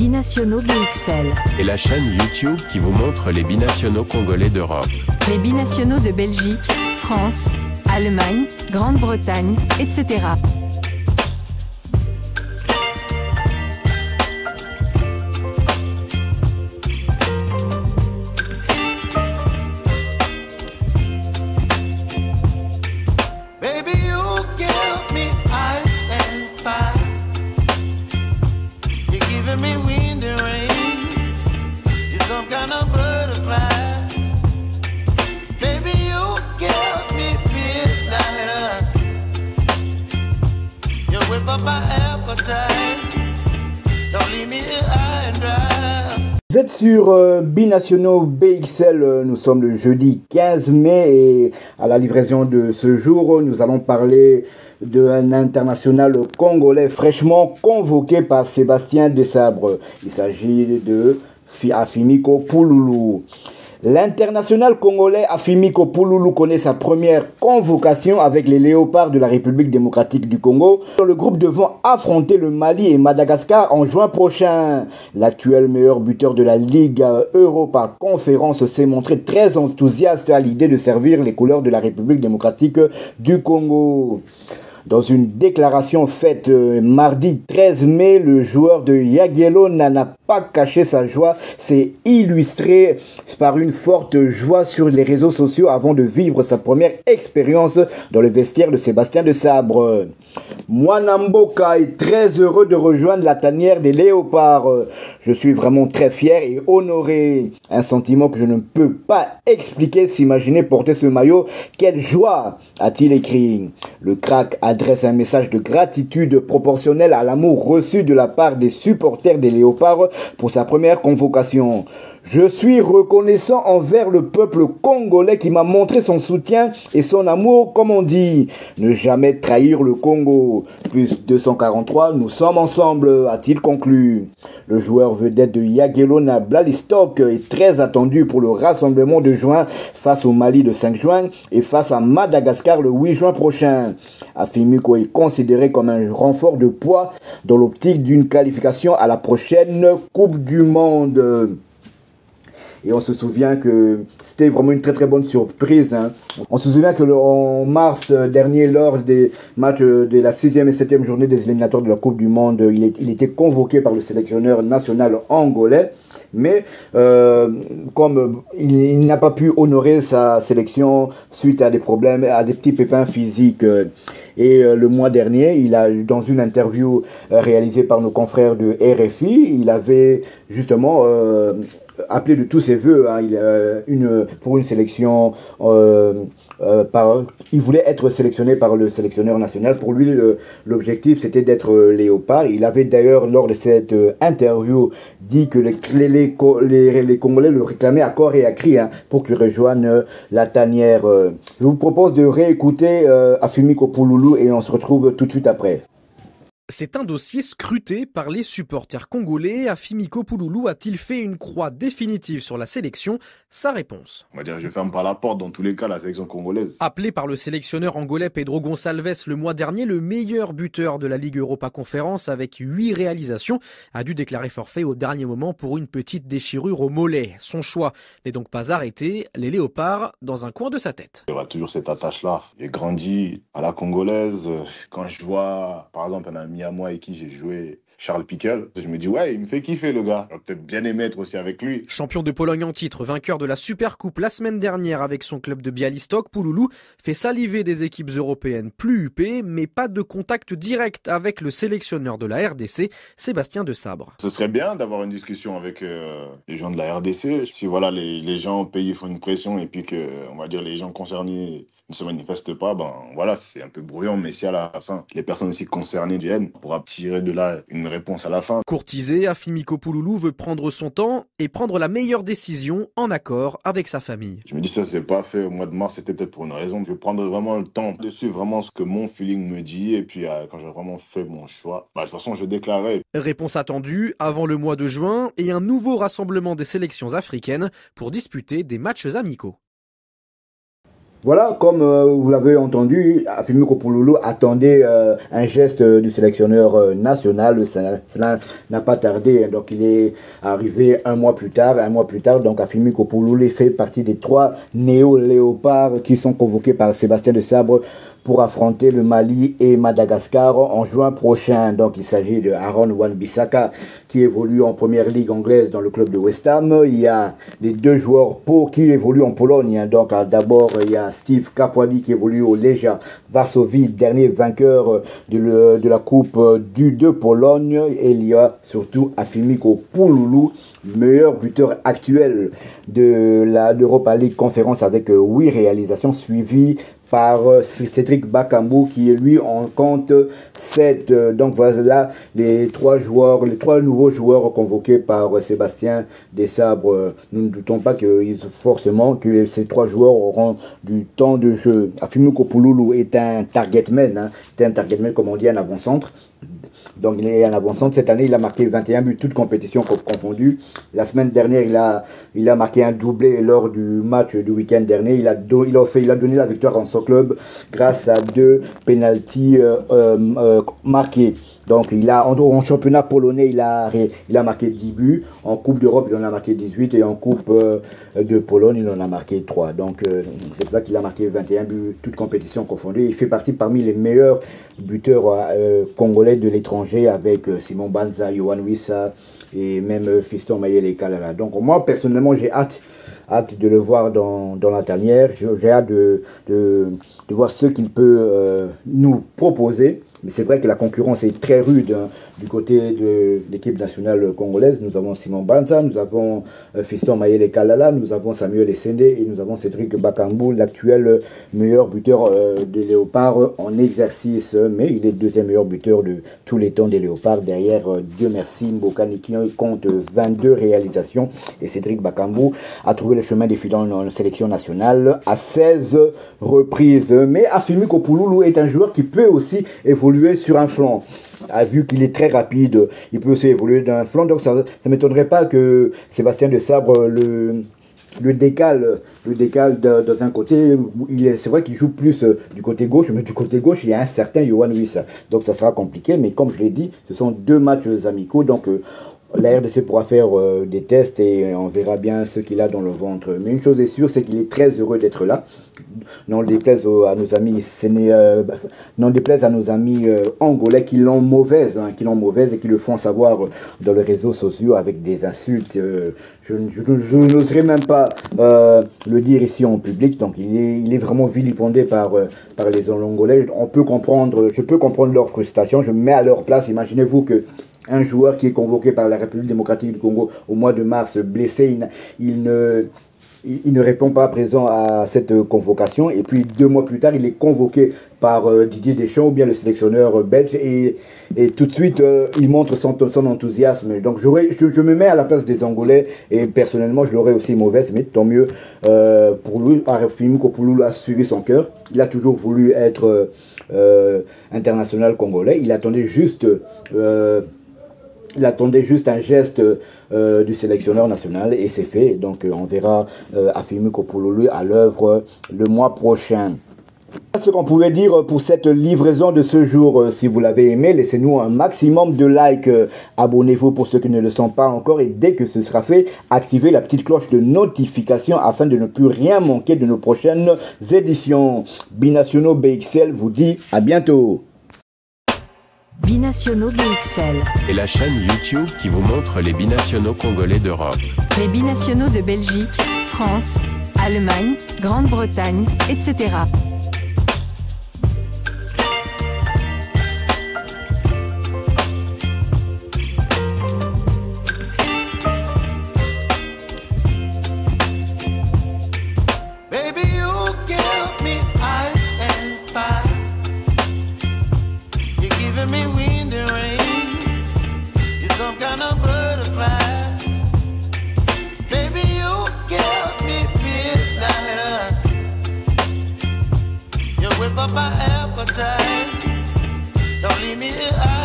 Binationaux BXL. Et la chaîne YouTube qui vous montre les binationaux congolais d'Europe. Les binationaux de Belgique, France, Allemagne, Grande-Bretagne, etc. Vous êtes sur Binationaux BXL, nous sommes le jeudi 15 mai et à la livraison de ce jour, nous allons parler d'un international congolais fraîchement convoqué par Sébastien Desabre. Il s'agit de Afimiko Pouloulou. L'international congolais Afimiko Pouloulou connaît sa première convocation avec les Léopards de la République démocratique du Congo. Le groupe devant affronter le Mali et Madagascar en juin prochain. L'actuel meilleur buteur de la Ligue Europa Conférence s'est montré très enthousiaste à l'idée de servir les couleurs de la République démocratique du Congo. Dans une déclaration faite mardi 13 mai, le joueur de Yaguelo n'a pas caché sa joie, s'est illustré par une forte joie sur les réseaux sociaux avant de vivre sa première expérience dans le vestiaire de Sébastien Desabre. Mwanamboka est très heureux de rejoindre la tanière des Léopards. Je suis vraiment très fier et honoré. Un sentiment que je ne peux pas expliquer. S'imaginer porter ce maillot. Quelle joie, a-t-il écrit. Le crack adresse un message de gratitude proportionnel à l'amour reçu de la part des supporters des Léopards pour sa première convocation. Je suis reconnaissant envers le peuple congolais qui m'a montré son soutien et son amour, comme on dit. Ne jamais trahir le Congo. Plus 243, nous sommes ensemble, a-t-il conclu. Le joueur vedette de Yaguelona Bialystok est très attendu pour le rassemblement de juin face au Mali le 5 juin et face à Madagascar le 8 juin prochain. Afimiko est considéré comme un renfort de poids dans l'optique d'une qualification à la prochaine Coupe du Monde. Et on se souvient que c'était vraiment une très très bonne surprise. On se souvient que en mars dernier, lors des matchs de la 6e et 7e journée des éliminatoires de la Coupe du Monde, il était convoqué par le sélectionneur national angolais. Mais comme il n'a pas pu honorer sa sélection suite à des problèmes, à des petits pépins physiques. Et le mois dernier, il a, dans une interview réalisée par nos confrères de RFI, il avait justement appelé de tous ses voeux pour une sélection. Il voulait être sélectionné par le sélectionneur national. Pour lui, l'objectif, c'était d'être léopard. Il avait d'ailleurs, lors de cette interview, dit que les Congolais le réclamaient à corps et à cri pour qu'il rejoigne la tanière. Je vous propose de réécouter Afimiko Pouloulou et on se retrouve tout de suite après. C'est un dossier scruté par les supporters congolais. Afimiko Pouloulou a-t-il fait une croix définitive sur la sélection? Sa réponse. On va dire, je ferme pas la porte dans tous les cas, la sélection congolaise. Appelé par le sélectionneur angolais Pedro Gonçalves le mois dernier, le meilleur buteur de la Ligue Europa Conférence avec 8 réalisations, a dû déclarer forfait au dernier moment pour une petite déchirure au mollet. Son choix n'est donc pas arrêté, les Léopards dans un coin de sa tête. Il y aura toujours cette attache-là. J'ai grandi à la congolaise. Quand je vois, par exemple, un ami à moi avec qui j'ai joué, Charles Piquel, je me dis ouais, il me fait kiffer le gars. J'aurais peut-être bien aimé être aussi avec lui. Champion de Pologne en titre, vainqueur de la Super Coupe la semaine dernière avec son club de Bialystok, Pouloulou fait saliver des équipes européennes plus huppées, mais pas de contact direct avec le sélectionneur de la RDC, Sébastien Desabre. Ce serait bien d'avoir une discussion avec les gens de la RDC. Si voilà, les gens au pays font une pression et puis que, on va dire, les gens concernés ne se manifestent pas, ben voilà, c'est un peu brouillon, mais si à la fin, les personnes aussi concernées viennent, on pourra tirer de là une réponse à la fin. Courtisé, Afimiko Pouloulou veut prendre son temps et prendre la meilleure décision en accord avec sa famille. Je me dis ça, c'est pas fait au mois de mars, c'était peut-être pour une raison. Je vais prendre vraiment le temps de suivre vraiment ce que mon feeling me dit et puis quand j'ai vraiment fait mon choix, de toute façon, je déclarerai. Réponse attendue avant le mois de juin et un nouveau rassemblement des sélections africaines pour disputer des matchs amicaux. Voilà, comme vous l'avez entendu, Afimi Kopouloulou attendait un geste du sélectionneur national. Cela n'a pas tardé, hein. Donc il est arrivé un mois plus tard. Donc Afimi Kopouloulou fait partie des 3 néo-léopards qui sont convoqués par Sébastien Desabre pour affronter le Mali et Madagascar en juin prochain. Donc il s'agit de Aaron Wan-Bissaka qui évolue en première ligue anglaise dans le club de West Ham. Il y a les 2 joueurs qui évoluent en Pologne, hein. Donc d'abord il y a Steve Kapwadi qui évolue au Legia Varsovie, dernier vainqueur de la Coupe de Pologne. Et il y a surtout Afimi Kopouloulou, meilleur buteur actuel de l'Europa League Conférence avec 8 réalisations, suivi par Cédric Bakambu qui lui en compte 7. Donc voilà les 3 nouveaux joueurs convoqués par Sébastien Desabre. Nous ne doutons pas que ces 3 joueurs auront du temps de jeu. Afimi Kopouloulou est un targetman, hein. C'est un targetman comme on dit, un avant-centre. Donc il est en avant-centre. Cette année, il a marqué 21 buts, toutes compétitions confondues. La semaine dernière, il a marqué un doublé lors du match du week-end dernier. Il a donné la victoire en son club grâce à 2 pénaltys marqués. Donc en championnat polonais, il a marqué 10 buts. En Coupe d'Europe, il en a marqué 18. Et en Coupe de Pologne, il en a marqué 3. Donc c'est pour ça qu'il a marqué 21 buts, toutes compétitions confondues. Il fait partie parmi les meilleurs buteurs congolais de l'étranger avec Simon Banza, Yohan Wissa et même Fiston Mayele Kalala. Donc moi, personnellement, j'ai hâte de le voir dans la tanière. J'ai hâte de voir ce qu'il peut nous proposer. Mais c'est vrai que la concurrence est très rude, hein, du côté de l'équipe nationale congolaise. Nous avons Simon Banza, nous avons Fiston Mayele Kalala, nous avons Samuel Essende et nous avons Cédric Bakambu, l'actuel meilleur buteur des Léopards en exercice. Mais il est le 2e meilleur buteur de tous les temps des Léopards, derrière Dieu merci Mbokani qui compte 22 réalisations. Et Cédric Bakambu a trouvé le chemin des filets en sélection nationale à 16 reprises. Mais Afimi Kopouloulou est un joueur qui peut aussi évoluer sur un flanc. Vu qu'il est très rapide, il peut aussi évoluer d'un flanc. Donc ça ne m'étonnerait pas que Sébastien Desabre le décale dans un côté. C'est vrai qu'il joue plus du côté gauche, mais du côté gauche, il y a un certain Yohan Wissa. Donc ça sera compliqué, mais comme je l'ai dit, ce sont 2 matchs amicaux. Donc la RDC pourra faire des tests et on verra bien ce qu'il a dans le ventre. Mais une chose est sûre, c'est qu'il est très heureux d'être là. Non déplaise à nos amis, angolais qui l'ont mauvaise, et qui le font savoir dans les réseaux sociaux avec des insultes. Je n'oserais même pas le dire ici en public. Donc il est vraiment vilipendé par les Angolais. Je peux comprendre leur frustration. Je me mets à leur place. Imaginez-vous que un joueur qui est convoqué par la République démocratique du Congo au mois de mars, blessé, il ne répond pas présent à cette convocation. Et puis 2 mois plus tard, il est convoqué par Didier Deschamps ou bien le sélectionneur belge. Et tout de suite, il montre son enthousiasme. Donc je me mets à la place des Angolais. Et personnellement, je l'aurais aussi mauvaise. Mais tant mieux pour lui. Afimi Kopouloulou a suivi son cœur. Il a toujours voulu être international congolais. Il attendait juste un geste du sélectionneur national et c'est fait. Donc on verra Afimi Kopouloulou à l'œuvre le mois prochain. Ce qu'on pouvait dire pour cette livraison de ce jour. Si vous l'avez aimé, laissez-nous un maximum de likes. Abonnez-vous pour ceux qui ne le sont pas encore et dès que ce sera fait, activez la petite cloche de notification afin de ne plus rien manquer de nos prochaines éditions. Binationaux BXL vous dit à bientôt. Binationaux BXL. Et la chaîne YouTube qui vous montre les binationaux congolais d'Europe. Les binationaux de Belgique, France, Allemagne, Grande-Bretagne, etc. My appetite, don't leave me here.